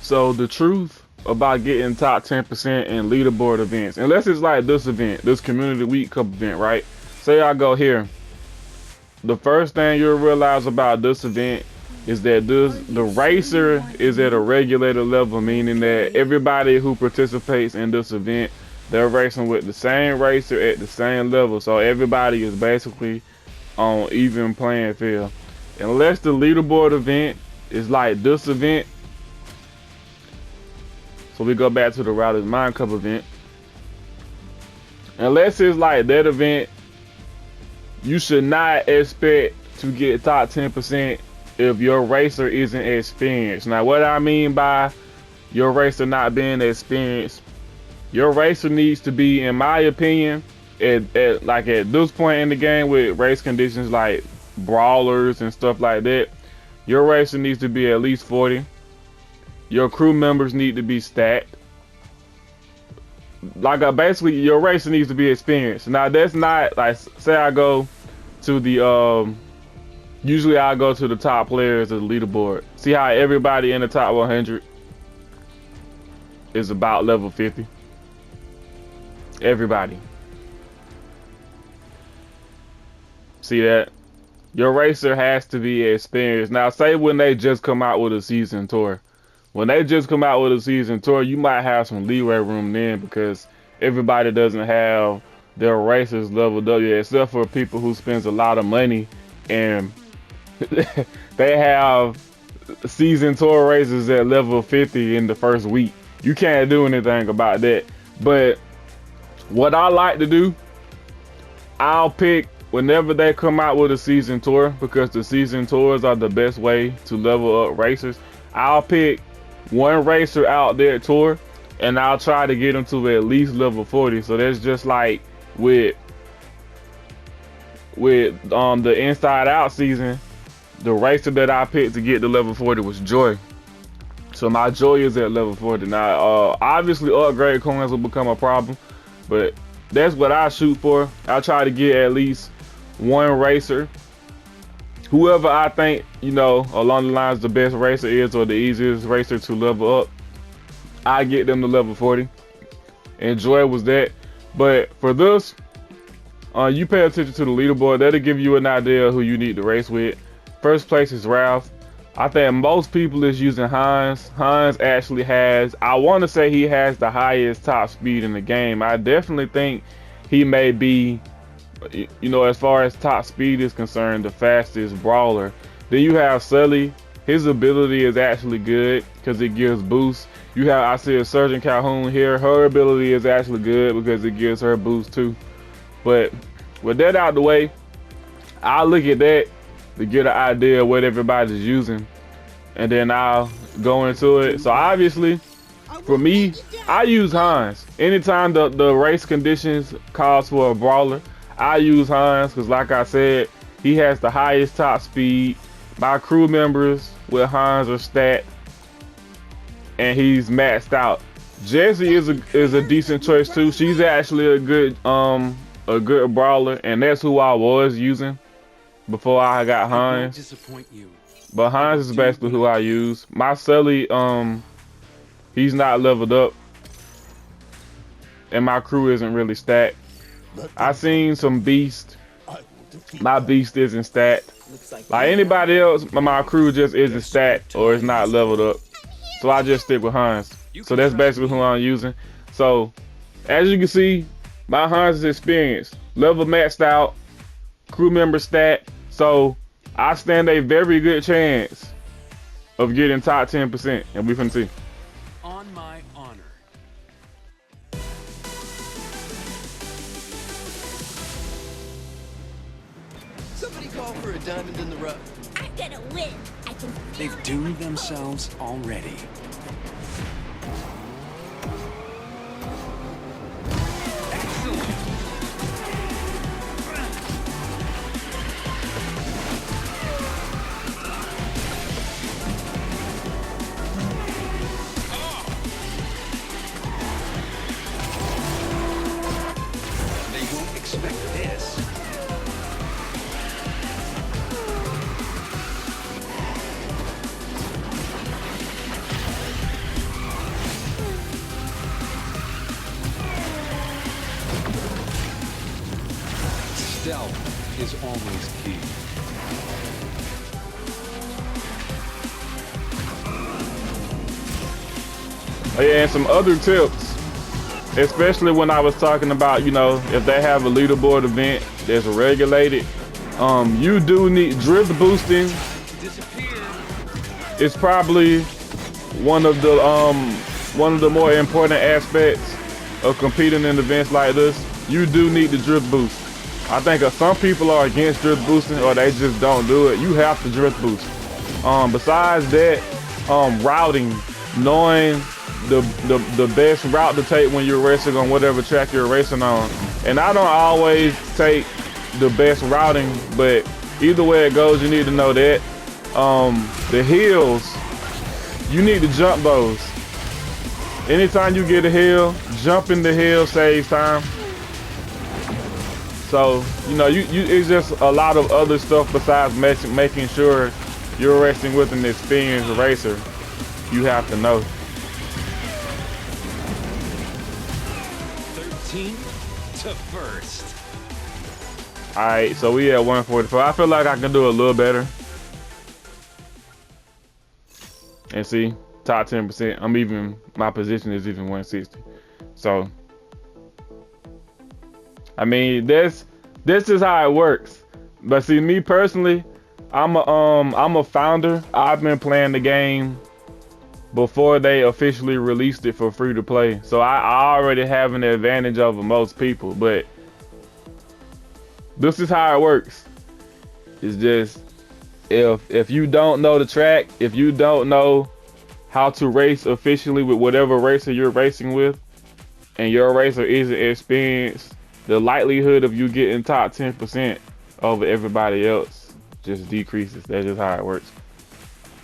So the truth about getting top 10% in leaderboard events, unless it's like this event, this community week cup event, right? Say I go here. The first thing you'll realize about this event is that the racer is at a regulated level, meaning that everybody who participates in this event, they're racing with the same racer at the same level. So everybody is basically on even playing field. Unless the leaderboard event is like this event. So we go back to the Router's Mind Cup event. Unless it's like that event, you should not expect to get top 10% if your racer isn't experienced. Now, what I mean by your racer not being experienced, your racer needs to be, in my opinion, at this point in the game with race conditions like brawlers and stuff like that, your racer needs to be at least 40. Your crew members need to be stacked. Basically, your racer needs to be experienced. Now, that's not like, say I go to the usually I go to the top players of the leaderboard. See how everybody in the top 100 is about level 50. Everybody. See that? Your racer has to be experienced. Now, say when they just come out with a season tour. When they just come out with a season tour, you might have some leeway room then because everybody doesn't have their racers leveled up yet, except for people who spends a lot of money and they have season tour races at level 50 in the first week. You can't do anything about that. But what I like to do, I'll pick whenever they come out with a season tour, because the season tours are the best way to level up racers. I'll pick one racer out there tour and I'll try to get them to at least level 40. So that's just like with the Inside Out season. The racer that I picked to get to level 40 was Joy. So my Joy is at level 40. Now, obviously upgrade coins will become a problem, but that's what I shoot for. I'll try to get at least one racer. Whoever I think, along the lines the best racer is or the easiest racer to level up, I get them to level 40. And Joy was that. But for this, you pay attention to the leaderboard. That'll give you an idea of who you need to race with. First place is Ralph. I think most people is using Hans. Hans actually has, I want to say he has the highest top speed in the game. I definitely think he may be, as far as top speed is concerned, the fastest brawler. Then you have Sully. His ability is actually good because it gives boost. I see a Sergeant Calhoun here. Her ability is actually good because it gives her boost too. But with that out the way, I'll look at that to get an idea of what everybody's using, and then I'll go into it. So obviously, for me, I use Hans. Anytime the race conditions calls for a brawler, I use Hans because, like I said, he has the highest top speed. My crew members with Hans are stacked, and he's maxed out. Jessie is a decent choice too. She's actually a good brawler, and that's who I was using before I got Hans. But Hans is basically who I use. My Sully, he's not leveled up, and my crew isn't really stacked. I seen some beast. My beast isn't stacked. Like anybody else, my crew just isn't stacked or is not leveled up. So I just stick with Hans. So that's basically who I'm using. So as you can see, my Hans is experienced, level maxed out, crew member stat. So I stand a very good chance of getting top 10%, and we finna see. On my honor. Somebody call for a diamond in the rough. I'm gonna win. I can. They've doomed themselves already. yourself is always key. Oh, yeah, and some other tips, especially when I was talking about, you know, if they have a leaderboard event that's regulated, you do need drift boosting. It's probably one of the more important aspects of competing in events like this. You do need the drift boost. I think some people are against drift boosting or they just don't do it. You have to drift boost. Besides that, routing, knowing the best route to take when you're racing on whatever track you're racing on. And I don't always take the best routing, but either way it goes, you need to know that. The hills, you need to jump those. Anytime you get a hill, jumping the hill saves time. So, you know, it's just a lot of other stuff besides making sure you're racing with an experienced racer. You have to know. 13th to first. All right, so we at 144. I feel like I can do a little better. And see, top 10%. My position is even 160. So, I mean, this is how it works. But see, me personally, I'm a founder. I've been playing the game before they officially released it for free to play. So I already have an advantage over most people, but this is how it works. It's just, if you don't know the track, if you don't know how to race officially with whatever racer you're racing with, and your racer isn't experienced, the likelihood of you getting top 10% over everybody else just decreases. That's just how it works.